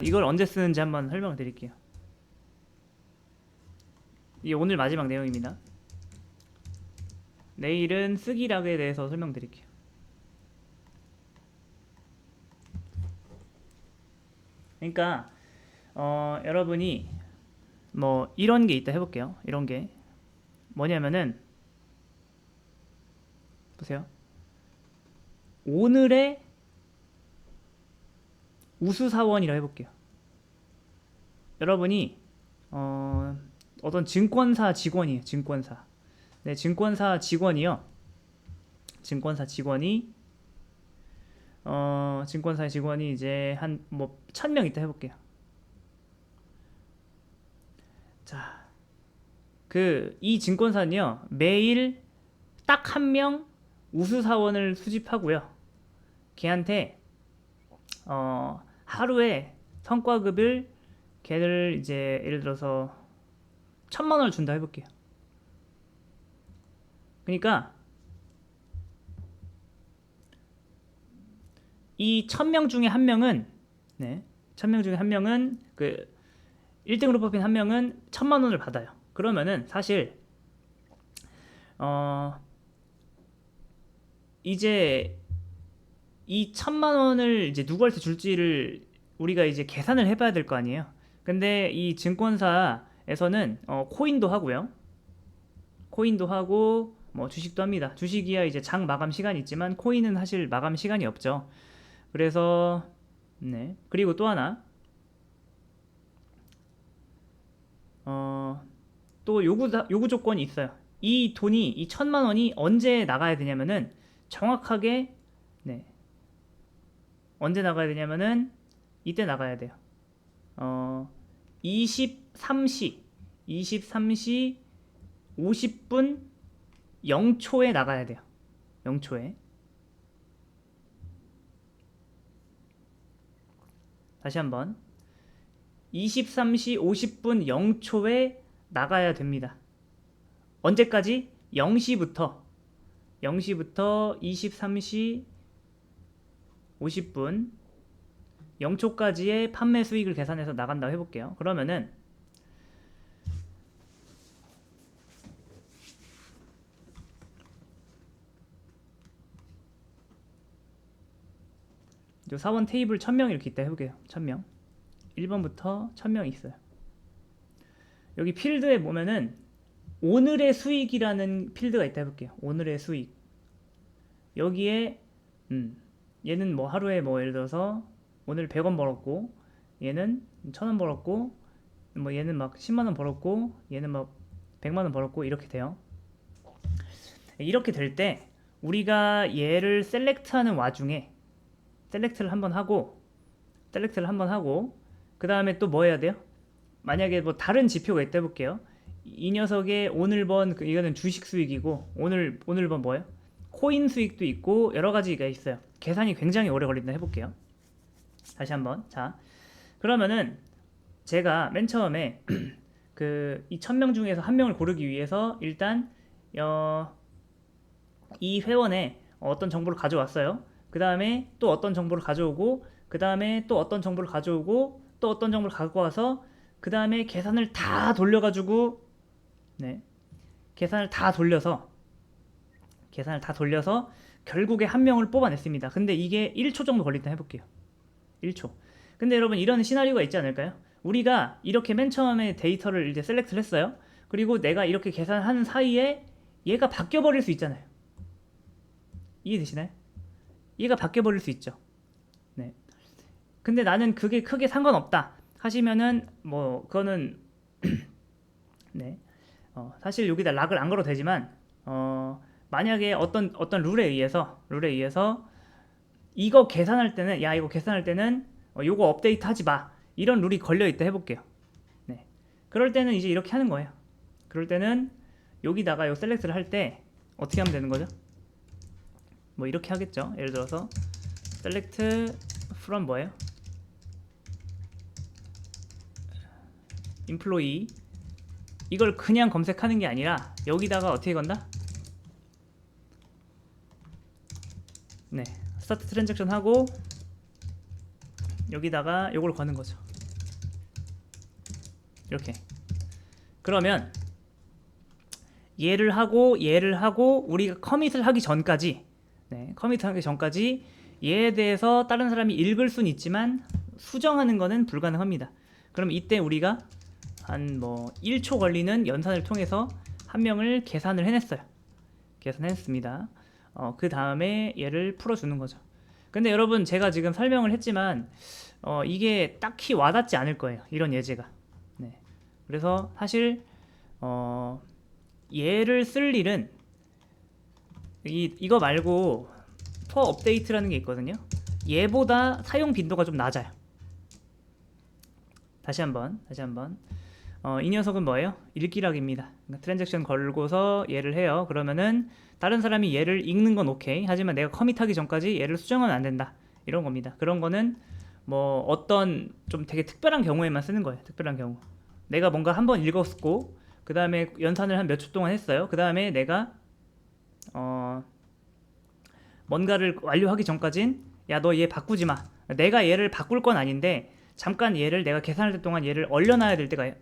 이걸 언제 쓰는지 한번 설명을 드릴게요. 이게 오늘 마지막 내용입니다. 내일은 쓰기락에 대해서 설명드릴게요. 그러니까 여러분이 뭐 이런 게 있다 해볼게요. 이런 게 뭐냐면은 보세요. 오늘의 우수사원이라 해볼게요. 여러분이 어떤 증권사 직원이에요. 증권사. 네, 증권사 직원이요. 증권사 직원이 증권사의 직원이 이제 한 뭐 1000명 있다 해볼게요. 자, 이 증권사는요 매일 딱 한 명 우수사원을 수집하고요. 걔한테 하루에 성과급을 걔를 이제 예를 들어서 1000만 원을 준다 해볼게요. 그러니까 이 1000명 중에 한 명은 네, 1000명 중에 한 명은 그 1등으로 뽑힌 한 명은 1000만 원을 받아요. 그러면은 사실 이제 이 1000만 원을 이제 누구한테 줄지를 우리가 이제 계산을 해봐야 될 거 아니에요. 근데 이 증권사에서는 코인도 하고요. 코인도 하고 뭐 주식도 합니다. 주식이야 이제 장 마감 시간이 있지만 코인은 사실 마감 시간이 없죠. 그래서 네. 그리고 또 하나 또 요구 조건이 있어요. 이 돈이 이 1000만 원이 언제 나가야 되냐면은 정확하게 네. 언제 나가야 되냐면은 이때 나가야 돼요. 23시 50분 0초에 나가야 돼요. 0초에. 다시 한번 23시 50분 0초에 나가야 됩니다. 언제까지? 0시부터 23시 50분 0초까지의 판매 수익을 계산해서 나간다고 해볼게요. 그러면은 요 사원 테이블 1000명 이렇게 있다 해볼게요. 1000명 1번부터 1000명 있어요. 여기 필드에 보면은 오늘의 수익이라는 필드가 있다 해볼게요. 오늘의 수익. 여기에 얘는 뭐 하루에 뭐 예를 들어서 오늘 100원 벌었고 얘는 1000원 벌었고 뭐 얘는 막 10만원 벌었고 얘는 막 100만원 벌었고 이렇게 돼요. 이렇게 될 때 우리가 얘를 셀렉트하는 와중에 셀렉트를 한번 하고 그 다음에 또 뭐 해야 돼요? 만약에 뭐 다른 지표가 있다 해볼게요. 이 녀석의 오늘 번 이거는 주식 수익이고 오늘 번 뭐예요? 코인 수익도 있고 여러 가지가 있어요. 계산이 굉장히 오래 걸린다 해볼게요. 다시 한번. 자, 그러면은 제가 맨 처음에 이 1000명 중에서 한 명을 고르기 위해서 일단 이 회원에 어떤 정보를 가져왔어요. 그 다음에 또 어떤 정보를 가져오고 그 다음에 또 어떤 정보를 가져오고 또 어떤 정보를 갖고 와서 그 다음에 계산을 다 돌려가지고 네, 계산을 다 돌려서 결국에 한 명을 뽑아냈습니다. 근데 이게 1초 정도 걸린다 해볼게요. 1초. 근데 여러분 이런 시나리오가 있지 않을까요? 우리가 이렇게 맨 처음에 데이터를 이제 셀렉트를 했어요. 그리고 내가 이렇게 계산하는 사이에 얘가 바뀌어 버릴 수 있잖아요. 이해되시나요? 얘가 바뀌어 버릴 수 있죠. 네. 근데 나는 그게 크게 상관없다 하시면은 뭐 그거는 네. 사실 여기다 락을 안 걸어도 되지만 만약에 어떤 룰에 의해서 이거 계산할 때는 요거 업데이트 하지 마 이런 룰이 걸려 있다 해볼게요. 네. 그럴 때는 이제 이렇게 하는 거예요. 그럴 때는 여기다가 요 셀렉트를 할 때 어떻게 하면 되는 거죠? 뭐 이렇게 하겠죠. 예를 들어서 select from 뭐예요? employee 이걸 그냥 검색하는 게 아니라 여기다가 어떻게 건다? 네, 스타트 트랜잭션 하고 여기다가 요걸 거는 거죠. 이렇게. 그러면 얘를 하고 우리가 커밋을 하기 전까지, 네, 커밋을 하기 전까지 얘에 대해서 다른 사람이 읽을 수는 있지만 수정하는 거는 불가능합니다. 그럼 이때 우리가 한 뭐 1초 걸리는 연산을 통해서 한 명을 계산을 해냈어요. 계산했습니다. 그 다음에 얘를 풀어주는 거죠. 근데 여러분, 제가 지금 설명을 했지만 이게 딱히 와닿지 않을 거예요, 이런 예제가. 네. 그래서 사실 얘를 쓸 일은 이거 말고 for update라는 게 있거든요. 얘보다 사용 빈도가 좀 낮아요. 다시 한번 이 녀석은 뭐예요? 읽기락입니다. 그러니까 트랜잭션 걸고서 얘를 해요. 그러면은 다른 사람이 얘를 읽는 건 오케이, 하지만 내가 커밋하기 전까지 얘를 수정하면 안 된다, 이런 겁니다. 그런 거는 뭐 어떤 좀 되게 특별한 경우에만 쓰는 거예요. 특별한 경우, 내가 뭔가 한번 읽었고 그 다음에 연산을 한 몇 초 동안 했어요. 그 다음에 내가 뭔가를 완료하기 전까진 야, 너 얘 바꾸지 마. 내가 얘를 바꿀 건 아닌데 잠깐 얘를 내가 계산할 때 동안 얘를 얼려놔야 될 때가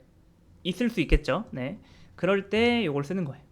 있을 수 있겠죠. 네, 그럴 때 이걸 쓰는 거예요.